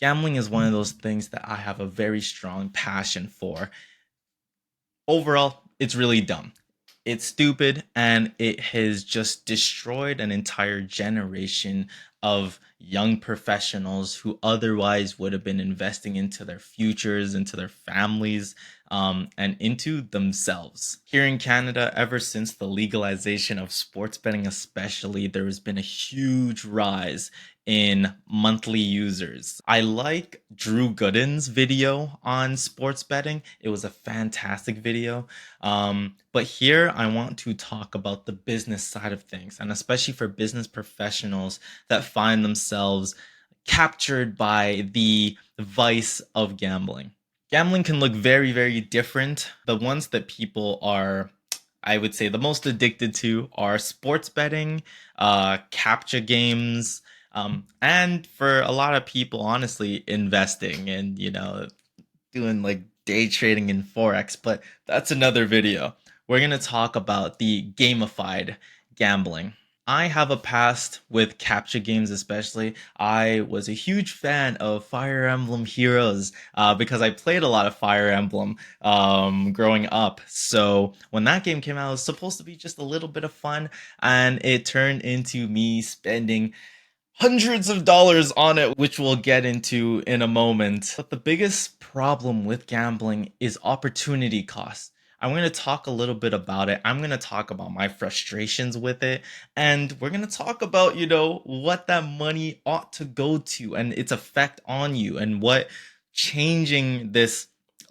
Gambling is one of those things that I have a very strong passion for. Overall, it's really dumb. It's stupid and it has just destroyed an entire generation of young professionals who otherwise would have been investing into their futures, into their families, and into themselves. Here in Canada, ever since the legalization of sports betting, especially, there has been a huge rise in monthly users. I like Drew Gooden's video on sports betting. It was a fantastic video. But here I want to talk about the business side of things, and especially for business professionals that find themselves captured by the vice of gambling. Gambling can look very, very different. The ones that people are, I would say, the most addicted to are sports betting, captcha games, and for a lot of people, honestly, investing and, doing like day trading in Forex. But that's another video. We're going to talk about the gamified gambling. I have a past with capture games, especially. I was a huge fan of Fire Emblem Heroes because I played a lot of Fire Emblem growing up. So when that game came out, it was supposed to be just a little bit of fun, and it turned into me spending hundreds of dollars on it, which we'll get into in a moment. But the biggest problem with gambling is opportunity cost. I'm going to talk a little bit about it. I'm going to talk about my frustrations with it. And we're going to talk about, what that money ought to go to and its effect on you and what changing this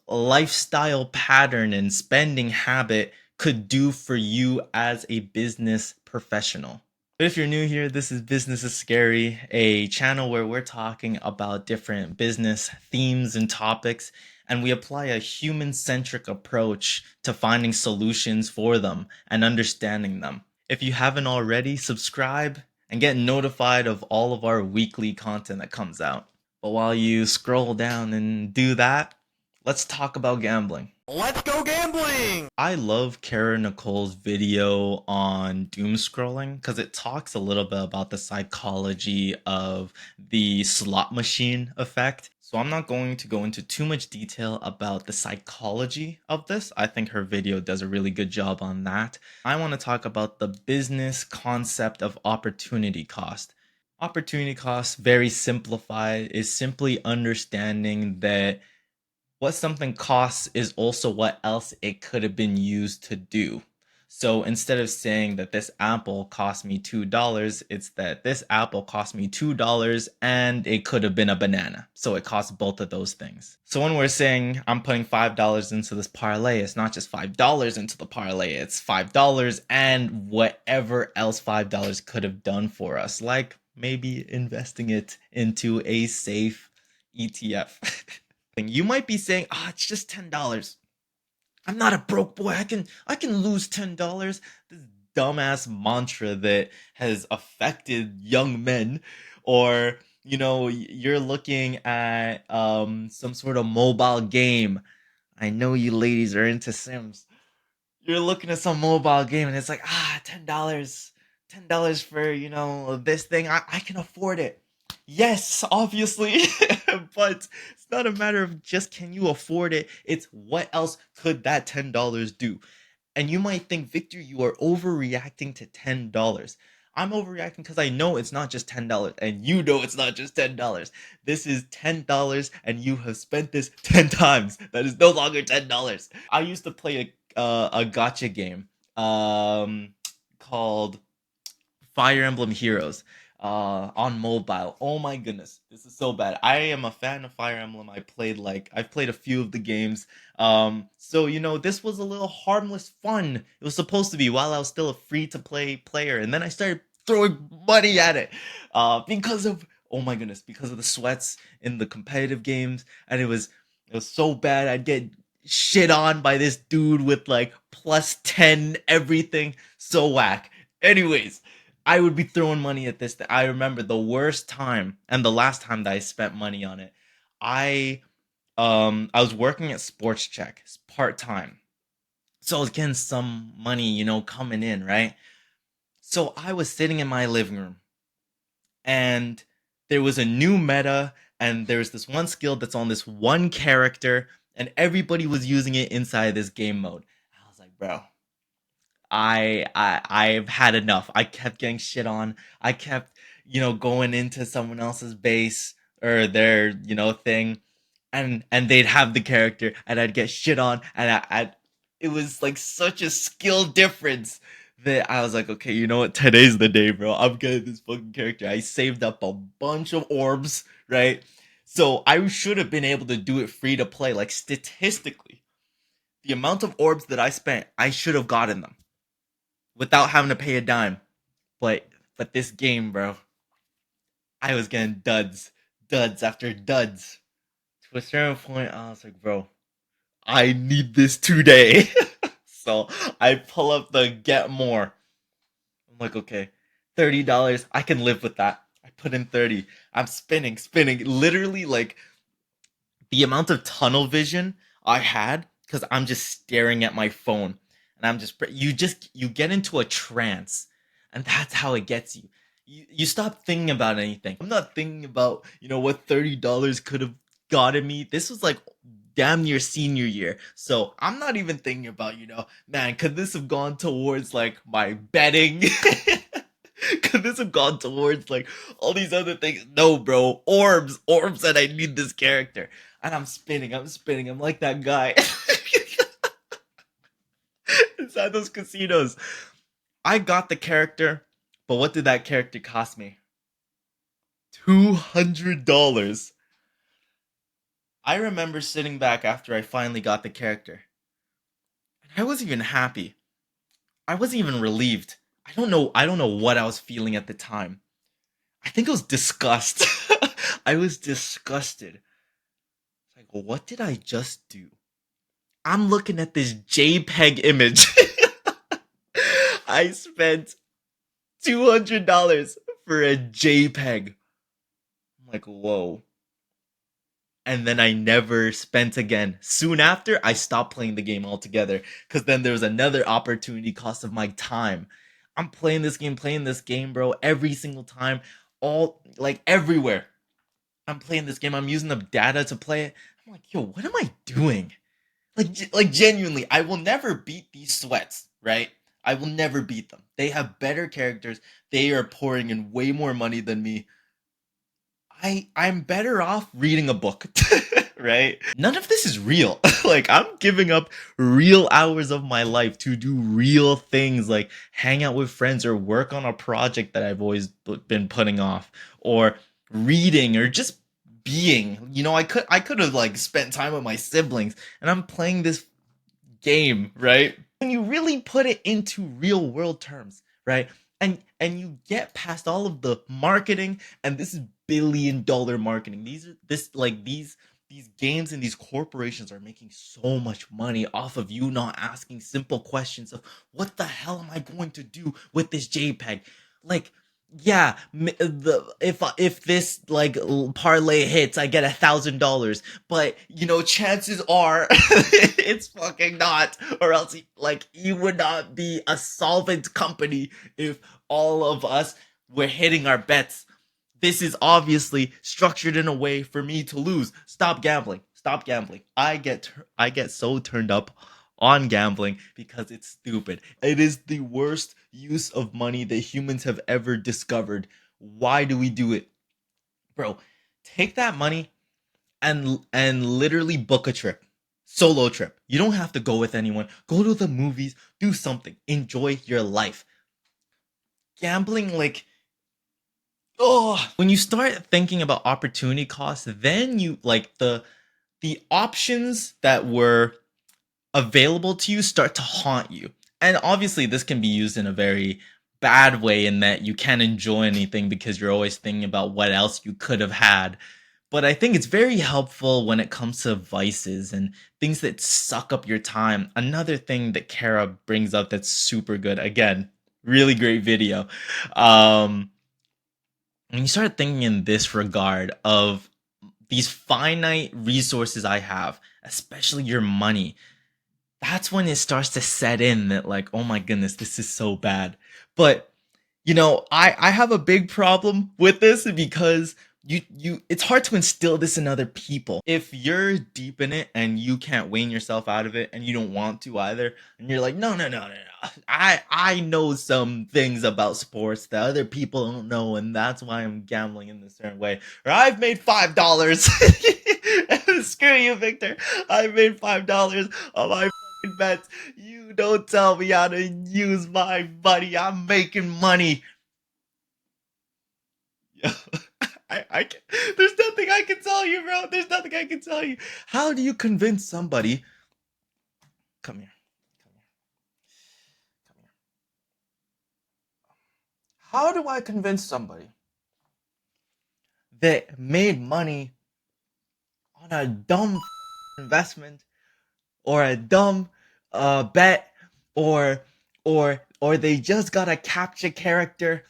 lifestyle pattern and spending habit could do for you as a business professional. But if you're new here, this is Business is Scary, a channel where we're talking about different business themes and topics, and we apply a human centric approach to finding solutions for them and understanding them. If you haven't already, subscribe and get notified of all of our weekly content that comes out. But while you scroll down and do that, let's talk about gambling. Let's go gambling! I love Kara Nicole's video on doom scrolling because it talks a little bit about the psychology of the slot machine effect. So I'm not going to go into too much detail about the psychology of this. I think her video does a really good job on that. I want to talk about the business concept of opportunity cost. Opportunity cost, very simplified, is simply understanding that what something costs is also what else it could have been used to do. So instead of saying that this apple cost me $2, it's that this apple cost me $2 and it could have been a banana. So it costs both of those things. So when we're saying I'm putting $5 into this parlay, it's not just $5 into the parlay, it's $5 and whatever else $5 could have done for us, like maybe investing it into a safe ETF. You might be saying, it's just $10. I'm not a broke boy. I can lose $10. This dumbass mantra that has affected young men, or you're looking at some sort of mobile game. I know you ladies are into Sims. You're looking at some mobile game and it's like, $10. $10 for, this thing. I can afford it. Yes, obviously, but it's not a matter of just can you afford it. It's what else could that $10 do? And you might think, Victor, you are overreacting to $10. I'm overreacting because I know it's not just $10, and you know it's not just $10. This is $10, and you have spent this 10 times. That is no longer $10. I used to play a gotcha game called Fire Emblem Heroes on mobile. Oh my goodness, this is so bad. I am a fan of Fire Emblem. I've played a few of the games. So this was a little harmless fun. It was supposed to be while I was still a free to play player, and then I started throwing money at it because of oh my goodness, because of the sweats in the competitive games, and it was so bad. I'd get shit on by this dude with like plus 10 everything, so whack. Anyways, I would be throwing money at this. I remember the worst time and the last time that I spent money on it. I I was working at Sports Check part time, so I was getting some money, coming in, right? So I was sitting in my living room, and there was a new meta, and there's this one skill that's on this one character, and everybody was using it inside this game mode. I was like, bro, I've had enough. I kept getting shit on. I kept, going into someone else's base or their, thing, and they'd have the character, and I'd get shit on, and it was like such a skill difference that I was like, okay, you know what? Today's the day, bro. I'm getting this fucking character. I saved up a bunch of orbs, right? So I should have been able to do it free to play. Like statistically, the amount of orbs that I spent, I should have gotten them without having to pay a dime. But this game, bro, I was getting duds after duds. To a certain point, I was like, bro, I need this today. So I pull up the get more. I'm like, okay, $30. I can live with that. I put in 30. I'm spinning, literally like the amount of tunnel vision I had because I'm just staring at my phone and you get into a trance, and that's how it gets you. You stop thinking about anything. I'm not thinking about what $30 could have gotten me. This was like damn near senior year, so I'm not even thinking about man, could this have gone towards like my betting? Could this have gone towards like all these other things? No, bro. Orbs, and I need this character. And I'm spinning. I'm like that guy inside those casinos. I got the character, but what did that character cost me? $200. I remember sitting back after I finally got the character, and I wasn't even happy. I wasn't even relieved. I don't know what I was feeling at the time. I think it was disgust. I was disgusted. It's like, what did I just do? I'm looking at this JPEG image. I spent $200 for a JPEG. I'm like, whoa. And then I never spent again. Soon after, I stopped playing the game altogether because then there was another opportunity cost of my time. I'm playing this game, bro, every single time, all like everywhere. I'm playing this game. I'm using the data to play it. I'm like, yo, what am I doing? Like genuinely, I will never beat these sweats, right? I will never beat them. They have better characters. They are pouring in way more money than me. I'm better off reading a book, right? None of this is real. Like I'm giving up real hours of my life to do real things like hang out with friends or work on a project that I've always been putting off or reading or just being. I could have like spent time with my siblings, and I'm playing this game, right? When you really put it into real world terms, right? And you get past all of the marketing, and this is billion-dollar marketing. These games and these corporations are making so much money off of you not asking simple questions of what the hell am I going to do with this JPEG? Like, yeah, if this like parlay hits, I get $1,000. But chances are it's fucking not, or else like you would not be a solvent company if all of us were hitting our bets. This is obviously structured in a way for me to lose. Stop gambling. Stop gambling. I get so turned up on gambling because it's stupid. It is the worst use of money that humans have ever discovered. Why do we do it? Bro, take that money and literally book a trip. Solo trip. You don't have to go with anyone. Go to the movies, do something. Enjoy your life. Gambling, like, oh, when you start thinking about opportunity costs, then you like the options that were available to you start to haunt you. And obviously, this can be used in a very bad way in that you can't enjoy anything because you're always thinking about what else you could have had. But I think it's very helpful when it comes to vices and things that suck up your time. Another thing that Kara brings up that's super good. Again, really great video. Um, when you start thinking in this regard of these finite resources I have, especially your money, that's when it starts to set in that like, oh my goodness, this is so bad. But I have a big problem with this because it's hard to instill this in other people. If you're deep in it and you can't wean yourself out of it and you don't want to either, and you're like, no. I know some things about sports that other people don't know, and that's why I'm gambling in this certain way. Or I've made $5. Screw you, Victor. I've made $5 on my fucking bets. You don't tell me how to use my money. I'm making money. I can, there's nothing I can tell you, bro. There's nothing I can tell you. How do you convince somebody? Come here. Come here. Come here. How do I convince somebody that made money on a dumb investment or a dumb bet or they just got a capture character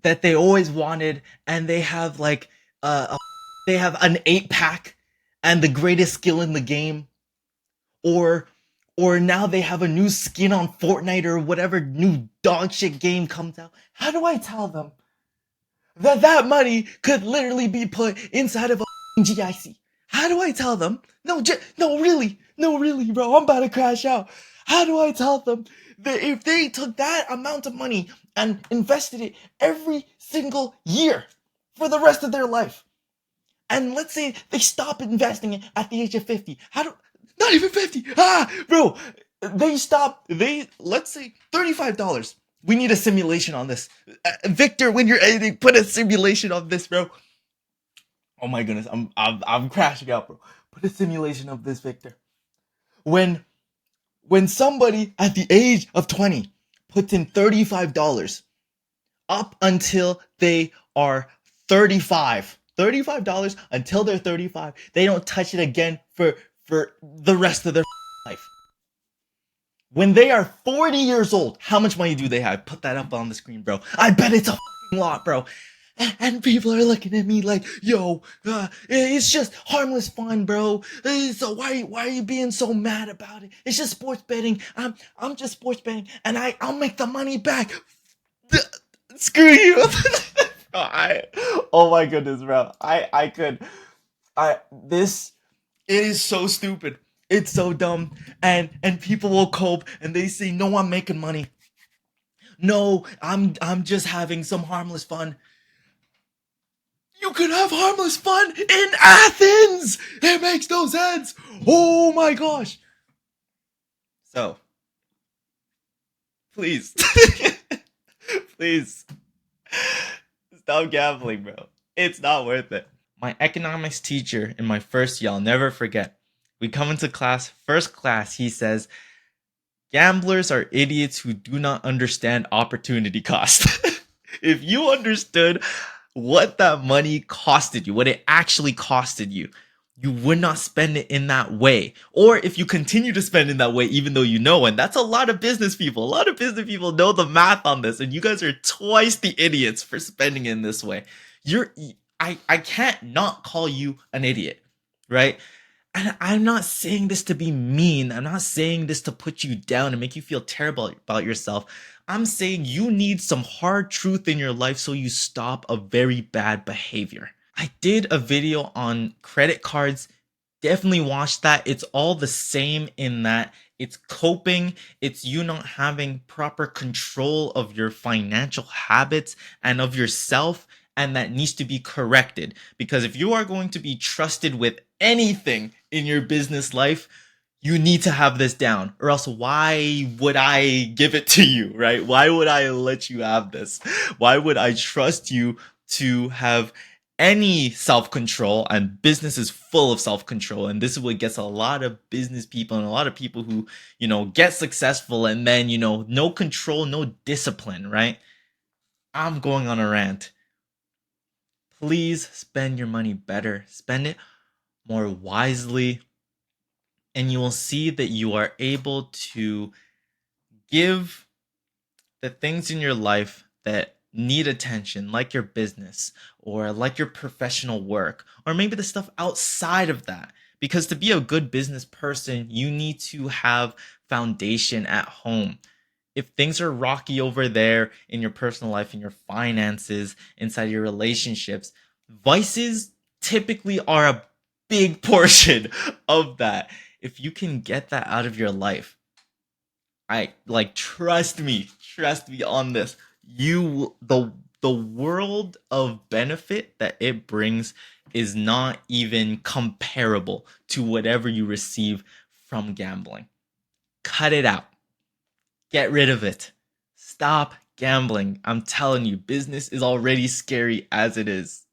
that they always wanted and they have like they have an 8-pack and the greatest skill in the game, or now they have a new skin on Fortnite or whatever new dog shit game comes out. How do I tell them that money could literally be put inside of a GIC? How do I tell them? No, really, bro, I'm about to crash out. How do I tell them that if they took that amount of money and invested it every single year for the rest of their life, and let's say they stop investing it at the age of 50, not even 50, bro, let's say $35. We need a simulation on this. Victor, when you're editing, put a simulation on this, bro. Oh my goodness, I'm crashing out, bro. Put a simulation of this, Victor. When somebody at the age of 20 puts in $35 up until they are 35. $35 until they're 35. They don't touch it again for the rest of their life. When they are 40 years old, how much money do they have? Put that up on the screen, bro. I bet it's a lot, bro. And people are looking at me like, yo, it's just harmless fun, bro. So why are you being so mad about it? It's just sports betting. I'm just sports betting, and I'll make the money back. Screw you. Oh my goodness, bro. This, it is so stupid. It's so dumb. And people will cope and they say, no, I'm making money. No, I'm just having some harmless fun. You can have harmless fun in Athens. It makes no sense. Oh my gosh. So, please, please stop gambling, bro. It's not worth it. My economics teacher in my first year, I'll never forget. We come into class, first class, he says, gamblers are idiots who do not understand opportunity cost. If you understood what that money costed you, what it actually costed you, you would not spend it in that way. Or if you continue to spend in that way, even though you know, and that's a lot of business people. A lot of business people know the math on this, and you guys are twice the idiots for spending in this way. I can't not call you an idiot, right? And I'm not saying this to be mean. I'm not saying this to put you down and make you feel terrible about yourself. I'm saying you need some hard truth in your life so you stop a very bad behavior. I did a video on credit cards. Definitely watch that. It's all the same in that it's coping, it's you not having proper control of your financial habits and of yourself, and that needs to be corrected. Because if you are going to be trusted with anything in your business life, you need to have this down, or else why would I give it to you, right? Why would I let you have this? Why would I trust you to have any self-control? And business is full of self-control, and this is what gets a lot of business people and a lot of people who, get successful and then, no control, no discipline, right? I'm going on a rant. Please spend your money better. Spend it more wisely, and you will see that you are able to give the things in your life that need attention, like your business or like your professional work, or maybe the stuff outside of that. Because to be a good business person, you need to have foundation at home. If things are rocky over there in your personal life, in your finances, inside your relationships, Vices typically are a big portion of that. If you can get that out of your life, I like trust me on this. The world of benefit that it brings is not even comparable to whatever you receive from gambling. Cut it out. Get rid of it. Stop gambling. I'm telling you, business is already scary as it is.